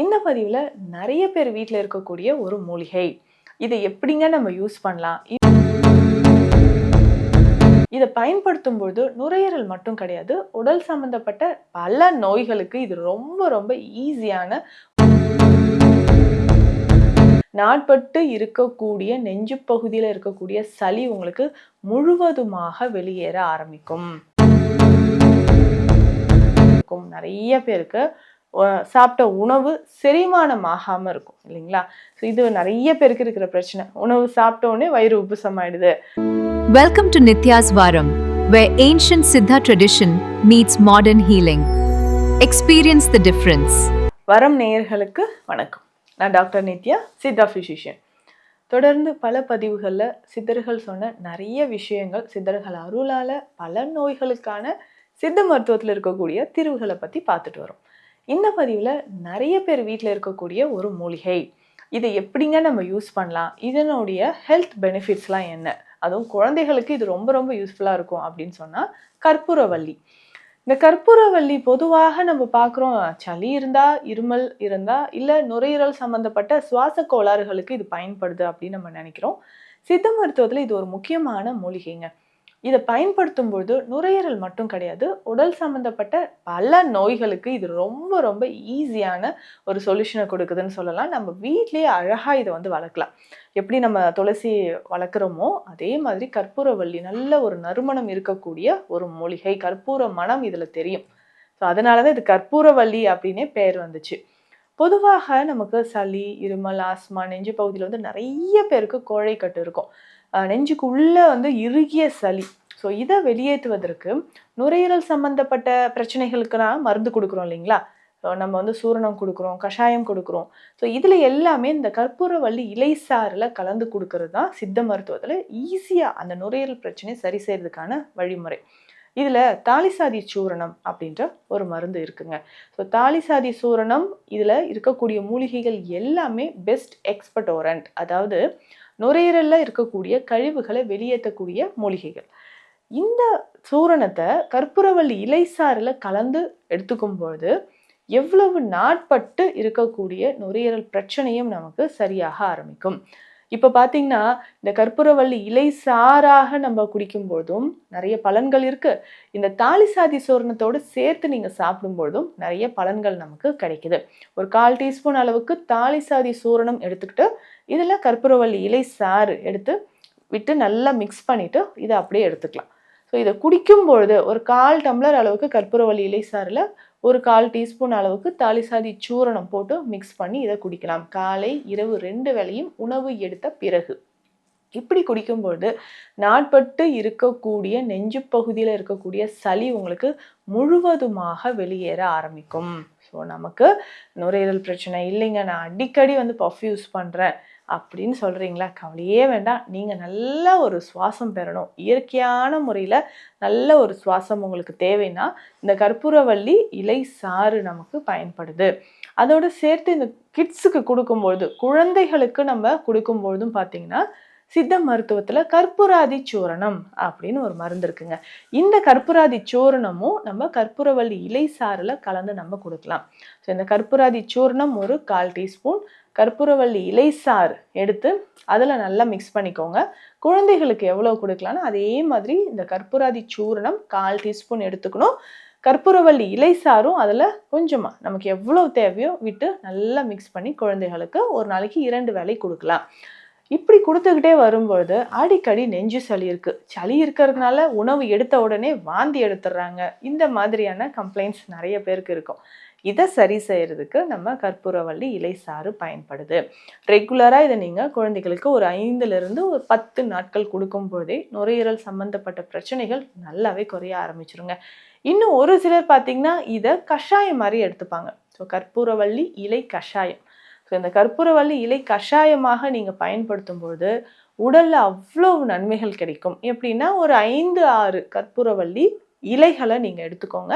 இந்த பதிவில் நிறைய பேர் வீட்டில் இருக்கக்கூடிய ஒரு மூலிகை. இதை எப்படிங்க நம்ம யூஸ் பண்ணலாம்? இதை பயன்படுத்தும் போது நுரையீரல் மட்டும் கிடையாது, உடல் சம்பந்தப்பட்ட பல நோய்களுக்கு இது ரொம்ப ரொம்ப ஈஸியான, நாட்பட்டு இருக்கக்கூடிய நெஞ்சு பகுதியில் இருக்கக்கூடிய சளி உங்களுக்கு முழுவதுமாக வெளியேற ஆரம்பிக்கும். நிறைய பேருக்கு சாப்பிட்ட உணவு செரிமானம் ஆகாம இருக்கும் இல்லைங்களா? ஸோ இது நிறைய பேருக்கு இருக்கிற பிரச்சனை. உணவு சாப்பிட்ட உடனே வயிறு உப்புசமாயிடுது. Welcome to Nitya's Varam, where ancient Siddha tradition meets modern healing. Experience the difference. வரம் நேயர்களுக்கு வணக்கம். நான் டாக்டர் நித்யா, சித்தா பிசிஷியன். தொடர்ந்து பல பதிவுகளில் சித்தர்கள் சொன்ன நிறைய விஷயங்கள், சித்தர்கள் அருளால பல நோய்களுக்கான சித்த மருத்துவத்தில் இருக்கக்கூடிய தீர்வுகளை பற்றி பார்த்துட்டு வரோம். இந்த பதிவில் நிறைய பேர் வீட்டில் இருக்கக்கூடிய ஒரு மூலிகை. இதை எப்படிங்க நம்ம யூஸ் பண்ணலாம்? இதனுடைய ஹெல்த் பெனிஃபிட்ஸ்லாம் என்ன? அதுவும் குழந்தைகளுக்கு இது ரொம்ப ரொம்ப யூஸ்ஃபுல்லாக இருக்கும் அப்படின்னு சொன்னால் கற்பூரவள்ளி. இந்த கற்பூரவள்ளி பொதுவாக நம்ம பார்க்குறோம், சளி இருந்தால், இருமல் இருந்தால், இல்லை நுரையீரல் சம்மந்தப்பட்ட சுவாச கோளாறுகளுக்கு இது பயன்படுது அப்படின்னு நம்ம நினைக்கிறோம். சித்த மருத்துவத்தில் இது ஒரு முக்கியமான மூலிகைங்க. இதை பயன்படுத்தும் பொழுது நுரையீரல் மட்டும் கிடையாது, உடல் சம்மந்தப்பட்ட பல நோய்களுக்கு இது ரொம்ப ரொம்ப ஈஸியான ஒரு சொல்யூஷனை கொடுக்குதுன்னு சொல்லலாம். நம்ம வீட்லேயே அழகாக இதை வளர்க்கலாம். எப்படி நம்ம துளசி வளர்க்குறோமோ அதே மாதிரி கற்பூரவள்ளி நல்ல ஒரு நறுமணம் இருக்கக்கூடிய ஒரு மூலிகை. கற்பூர மனம் இதில் தெரியும். ஸோ அதனால தான் இது கற்பூரவள்ளி அப்படின்னே பெயர் வந்துச்சு. பொதுவாக நமக்கு சளி, இருமல், ஆஸ்மா, நெஞ்சு பகுதியில் நிறைய பேருக்கு கோழைக்கட்டு இருக்கும். நெஞ்சுக்கு உள்ள இறுகிய சளி. ஸோ இதை வெளியேற்றுவதற்கு நுரையீரல் சம்பந்தப்பட்ட பிரச்சனைகளுக்குலாம் மருந்து கொடுக்குறோம் இல்லைங்களா? ஸோ நம்ம சூரணம் கொடுக்குறோம், கஷாயம் கொடுக்குறோம். ஸோ இதில் எல்லாமே இந்த கற்பூரவள்ளி இலை சாறில் கலந்து கொடுக்கறது தான் சித்த மருத்துவத்தில் ஈஸியாக அந்த நுரையீரல் பிரச்சனையை சரி செய்யறதுக்கான வழிமுறை. இதில் தாலிசாதி சூரணம் அப்படின்ற ஒரு மருந்து இருக்குங்க. ஸோ தாலிசாதி சூரணம் இதில் இருக்கக்கூடிய மூலிகைகள் எல்லாமே பெஸ்ட் எக்ஸ்பர்டோரண்ட், அதாவது நுரையீரலில் இருக்கக்கூடிய கழிவுகளை வெளியேற்றக்கூடிய மூலிகைகள். இந்த சூரணத்தை கற்பூரவள்ளி இலை சாறில் கலந்து எடுத்துக்கும் பொழுது எவ்வளவு நாட்பட்டு இருக்கக்கூடிய நுரையீரல் பிரச்சனையும் நமக்கு சரியாக ஆரம்பிக்கும். இப்போ பார்த்தீங்கன்னா இந்த கற்பூரவள்ளி இலை சாறாக நம்ம குடிக்கும் பொழுதும் நிறைய பலன்கள் இருக்கு. இந்த தாலிசாதி சூரணத்தோடு சேர்த்து நீங்கள் சாப்பிடும்பொழுதும் நிறைய பலன்கள் நமக்கு கிடைக்குது. ஒரு 1/4 டீஸ்பூன் அளவுக்கு தாலிசாதி சூரணம் எடுத்துக்கிட்டு இதில் கற்பூரவள்ளி இலை சாறு எடுத்து விட்டு நல்லா மிக்ஸ் பண்ணிவிட்டு இதை அப்படியே எடுத்துக்கலாம். ஸோ இதை குடிக்கும் பொழுது ஒரு 1/4 டம்ளர் அளவுக்கு கற்பூரவள்ளி இலை சாறில் ஒரு 1/4 டீஸ்பூன் அளவுக்கு தாலிசாதி சூரணம் போட்டு மிக்ஸ் பண்ணி இதை குடிக்கலாம். காலை இரவு 2 வேளையும் உணவு எடுத்த பிறகு. இப்படி குடிக்கும்பொழுது நாட்பட்டு இருக்கக்கூடிய நெஞ்சு பகுதியில் இருக்கக்கூடிய சளி உங்களுக்கு முழுவதுமாக வெளியேற ஆரம்பிக்கும். ஸோ நமக்கு நுரையீரல் பிரச்சனை இல்லைங்க, நான் அடிக்கடி பஃப் யூஸ் பண்ணுறேன் அப்படின்னு சொல்கிறீங்களா? கவலையே வேண்டாம். நீங்கள் நல்ல ஒரு சுவாசம் பெறணும், இயற்கையான முறையில் நல்ல ஒரு சுவாசம் உங்களுக்கு தேவைன்னா இந்த கற்பூரவள்ளி இலை சாறு நமக்கு பயன்படுது. அதோடு சேர்த்து இந்த கிட்ஸுக்கு கொடுக்கும்பொழுது, குழந்தைகளுக்கு நம்ம கொடுக்கும்பொழுதும் பார்த்தீங்கன்னா சித்த மருத்துவத்தில் கற்பூராதி சூரணம் அப்படின்னு ஒரு மருந்து இருக்குங்க. இந்த கற்பூராதி சூரணமும் நம்ம கற்பூரவள்ளி இலை சாறில் கலந்து நம்ம கொடுக்கலாம். ஸோ இந்த கற்பூராதி சூரணம் ஒரு 1/4 டீஸ்பூன், கற்பூரவள்ளி இலை சாறு எடுத்து அதில் நல்லா மிக்ஸ் பண்ணிக்கோங்க. குழந்தைகளுக்கு எவ்வளோ கொடுக்கலாம்னா அதே மாதிரி இந்த கற்பூராதி சூரணம் 1/4 டீஸ்பூன் எடுத்துக்கணும். கற்பூரவள்ளி இலை சாரும் அதில் கொஞ்சமாக நமக்கு எவ்வளோ தேவையோ விட்டு நல்லா மிக்ஸ் பண்ணி குழந்தைகளுக்கு ஒரு நாளைக்கு 2 வேளை கொடுக்கலாம். இப்படி கொடுத்துக்கிட்டே வரும்பொழுது அடிக்கடி நெஞ்சு சளி இருக்கு, சளி இருக்கிறதுனால உணவு எடுத்த உடனே வாந்தி எடுத்துடுறாங்க, இந்த மாதிரியான கம்ப்ளைண்ட்ஸ் நிறைய பேருக்கு இருக்கும். இதை சரி செய்யறதுக்கு நம்ம கற்பூரவள்ளி இலை சாறு பயன்படுது. ரெகுலராக இதை நீங்கள் குழந்தைகளுக்கு ஒரு 5லிருந்து ஒரு 10 நாட்கள் கொடுக்கும் பொழுதே நுரையீரல் சம்பந்தப்பட்ட பிரச்சனைகள் நல்லாவே குறைய ஆரம்பிச்சிருங்க. இன்னும் ஒரு சிலர் பார்த்தீங்கன்னா இதை கஷாயம் மாதிரி எடுத்துப்பாங்க. ஸோ கற்பூரவள்ளி இலை கஷாயம். ஸோ இந்த கற்பூரவள்ளி இலை கஷாயமாக நீங்கள் பயன்படுத்தும் பொழுது உடலில் அவ்வளோ நன்மைகள் கிடைக்கும். எப்படின்னா ஒரு 5-6 கற்பூரவள்ளி இலைகளை நீங்கள் எடுத்துக்கோங்க.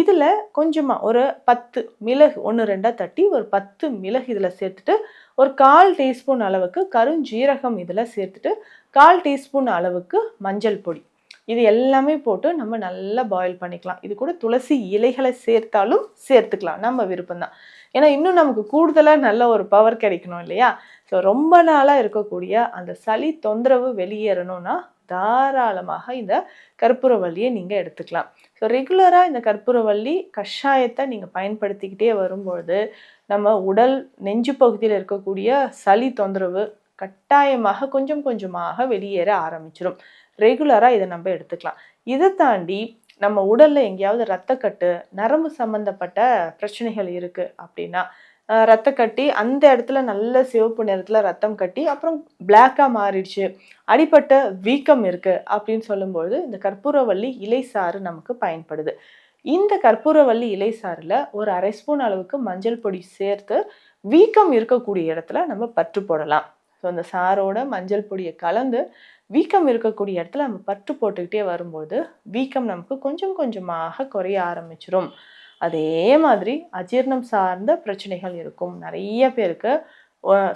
இதில் கொஞ்சமாக ஒரு 10 மிளகு 1-2 தட்டி ஒரு 10 மிளகு இதில் சேர்த்துட்டு ஒரு 1/4 டீஸ்பூன் அளவுக்கு கருஞ்சீரகம் இதில் சேர்த்துட்டு 1/4 டீஸ்பூன் அளவுக்கு மஞ்சள் பொடி, இது எல்லாமே போட்டு நம்ம நல்லா பாயில் பண்ணிக்கலாம். இது கூட துளசி இலைகளை சேர்த்தாலும் சேர்த்துக்கலாம், நம்ம விருப்பம்தான். ஏன்னா இன்னும் நமக்கு கூடுதலாக நல்ல ஒரு பவர் கிடைக்கணும் இல்லையா? ஸோ ரொம்ப நாளாக இருக்கக்கூடிய அந்த சளி தொந்தரவு வெளியேறணும்னா தாராளமாக இந்த கற்பூரவல்லியை நீங்கள் எடுத்துக்கலாம். ஸோ ரெகுலராக இந்த கற்பூரவல்லி கஷாயத்தை நீங்கள் பயன்படுத்திக்கிட்டே வரும்பொழுது நம்ம உடல் நெஞ்சு பகுதியில் இருக்கக்கூடிய சளி தொந்தரவு கட்டாயமாக கொஞ்சம் கொஞ்சமாக வெளியேற ஆரம்பிச்சிடும். ரெகுலராக இதை நம்ம எடுத்துக்கலாம். இதை தாண்டி நம்ம உடல்ல எங்கேயாவது ரத்தக்கட்டு, நரம்பு சம்பந்தப்பட்ட பிரச்சனைகள் இருக்கு அப்படின்னா, ரத்தக்கட்டி அந்த இடத்துல நல்ல சிவப்பு நிறத்துல ரத்தம் கட்டி அப்புறம் பிளாக்கா மாறிடுச்சு, அடிப்பட்ட வீக்கம் இருக்கு அப்படின்னு சொல்லும்போது இந்த கற்பூரவல்லி இலை சாறு நமக்கு பயன்படுது. இந்த கற்பூரவல்லி இலை சாறுல ஒரு 1/2 ஸ்பூன் அளவுக்கு மஞ்சள் பொடி சேர்த்து வீக்கம் இருக்கக்கூடிய இடத்துல நம்ம பற்று போடலாம். ஸோ அந்த சாரோட மஞ்சள் பொடியை கலந்து வீக்கம் இருக்கக்கூடிய இடத்துல நம்ம பற்று போட்டுக்கிட்டே வரும்போது வீக்கம் நமக்கு கொஞ்சம் கொஞ்சமாக குறைய ஆரம்பிச்சிடும். அதே மாதிரி அஜீரணம் சார்ந்த பிரச்சனைகள் இருக்கும். நிறைய பேருக்கு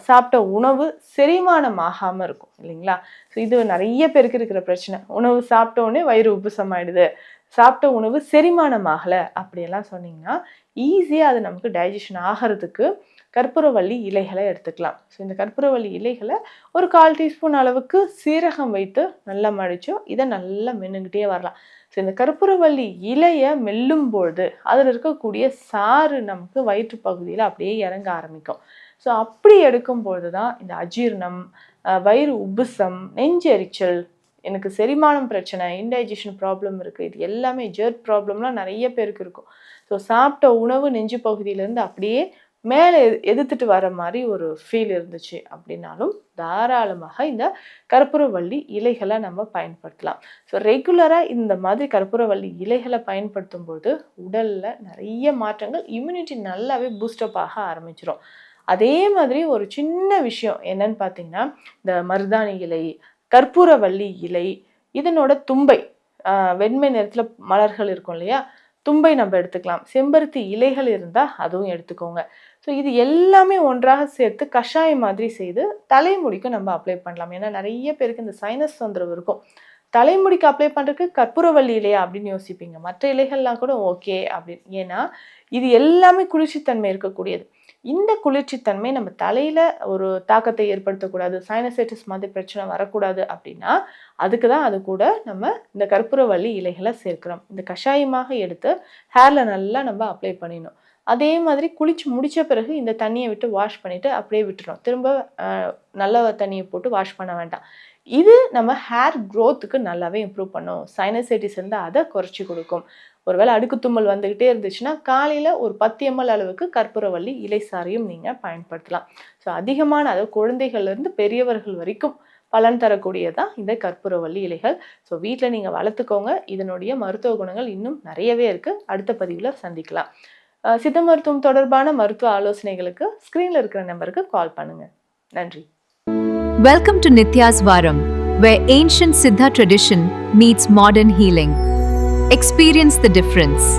சாப்பிட்ட உணவு செரிமானம் ஆகாமல் இருக்கும் இல்லைங்களா? ஸோ இது நிறைய பேருக்கு இருக்கிற பிரச்சனை. உணவு சாப்பிட்ட உடனே வயிறு உப்புசம் ஆயிடுது, சாப்பிட்ட உணவு செரிமானம் ஆகலை அப்படியெல்லாம் சொன்னீங்கன்னா ஈஸியாக அது நமக்கு டைஜஷன் ஆகிறதுக்கு கற்பூரவல்லி இலைகளை எடுத்துக்கலாம். ஸோ இந்த கற்பூரவல்லி இலைகளை ஒரு 1/4 டீஸ்பூன் அளவுக்கு சீரகம் வைத்து நல்லா மடிச்சு இதை நல்லா மென்னுக்கிட்டே வரலாம். ஸோ இந்த கற்பூரவல்லி இலையை மெல்லும்பொழுது அதில் இருக்கக்கூடிய சாறு நமக்கு வயிற்று பகுதியில் அப்படியே இறங்க ஆரம்பிக்கும். ஸோ அப்படி எடுக்கும்பொழுது தான் இந்த அஜீர்ணம், வயிறு உப்புசம், நெஞ்சு எரிச்சல், எனக்கு செரிமானம் பிரச்சனை, இன்டைஜஷன் ப்ராப்ளம் இருக்குது, இது எல்லாமே ஜெர்ட் ப்ராப்ளம்லாம் நிறைய பேருக்கு இருக்கும். ஸோ சாப்பிட்ட உணவு நெஞ்சு பகுதியிலேருந்து அப்படியே மேலே எதிர்த்துட்டு வர மாதிரி ஒரு ஃபீல் இருந்துச்சு அப்படின்னாலும் தாராளமாக இந்த கற்பூரவல்லி இலைகளை நம்ம பயன்படுத்தலாம். ஸோ ரெகுலராக இந்த மாதிரி கற்பூரவல்லி இலைகளை பயன்படுத்தும் போது உடலில் நிறைய மாற்றங்கள், இம்யூனிட்டி நல்லாவே பூஸ்டப் ஆக ஆரம்பிச்சிடும். அதே மாதிரி ஒரு சின்ன விஷயம் என்னன்னு பார்த்தீங்கன்னா, இந்த மருதாணி இலை, கற்பூரவல்லி இலை, இதனோட தும்பை, வெண்மை நிறத்தில் மலர்கள் இருக்கும் இல்லையா, தும்பை நம்ம எடுத்துக்கலாம். செம்பருத்தி இலைகள் இருந்தால் அதுவும் எடுத்துக்கோங்க. ஸோ இது எல்லாமே ஒன்றாக சேர்த்து கஷாயம் மாதிரி செய்து தலைமுடிக்கு நம்ம அப்ளை பண்ணலாம். ஏன்னா நிறைய பேருக்கு இந்த சைனஸ் தொந்தரவு இருக்கும். தலைமுடிக்கு அப்ளை பண்ணுறதுக்கு கற்பூரவல்லி இலையா அப்படின்னு யோசிப்பீங்க. மற்ற இலைகள்லாம் கூட ஓகே அப்படின்னு. ஏன்னா இது எல்லாமே குளிர்ச்சித்தன்மை இருக்கக்கூடியது. இந்த குளிர்ச்சித்தன்மை நம்ம தலையில் ஒரு தாக்கத்தை ஏற்படுத்தக்கூடாது, சைனசைட்டிஸ் மாதிரி பிரச்சனை வரக்கூடாது அப்படின்னா அதுக்கு தான் அது கூட நம்ம இந்த கற்பூரவல்லி இலைகளை சேர்க்கிறோம். இந்த கஷாயமாக எடுத்து ஹேரில் நல்லா நம்ம அப்ளை பண்ணிடணும். அதே மாதிரி குளிச்சு முடித்த பிறகு இந்த தண்ணியை விட்டு வாஷ் பண்ணிவிட்டு அப்படியே விட்டுறோம். திரும்ப நல்ல தண்ணியை போட்டு வாஷ் பண்ண வேண்டாம். இது நம்ம ஹேர் க்ரோத்துக்கு நல்லாவே இம்ப்ரூவ் பண்ணும். சைனசைட்டிஸ் இருந்தால் அதை குறைச்சி கொடுக்கும். ஒருவேளை அடுக்கு தும்மல் வந்துக்கிட்டே இருந்துச்சுன்னா காலையில் ஒரு 10 ml அளவுக்கு கற்பூரவல்லி இலை சாறையும் நீங்கள் பயன்படுத்தலாம். ஸோ அதிகமான, அதாவது குழந்தைகள்லேருந்து பெரியவர்கள் வரைக்கும் பலன் தரக்கூடியதான் இந்த கற்பூரவல்லி இலைகள். ஸோ வீட்டில் நீங்கள் வளர்த்துக்கோங்க. இதனுடைய மருத்துவ குணங்கள் இன்னும் நிறையவே இருக்குது. அடுத்த பதிவில் சந்திக்கலாம். சித்த மருத்துவம் தொடர்பான மருத்துவ ஆலோசனைகளுக்கு ஸ்க்ரீனில் இருக்கிற நம்பருக்கு கால் பண்ணுங்கள். நன்றி. Welcome to Nitya's Varam, where ancient Siddha tradition meets modern healing. Experience the difference.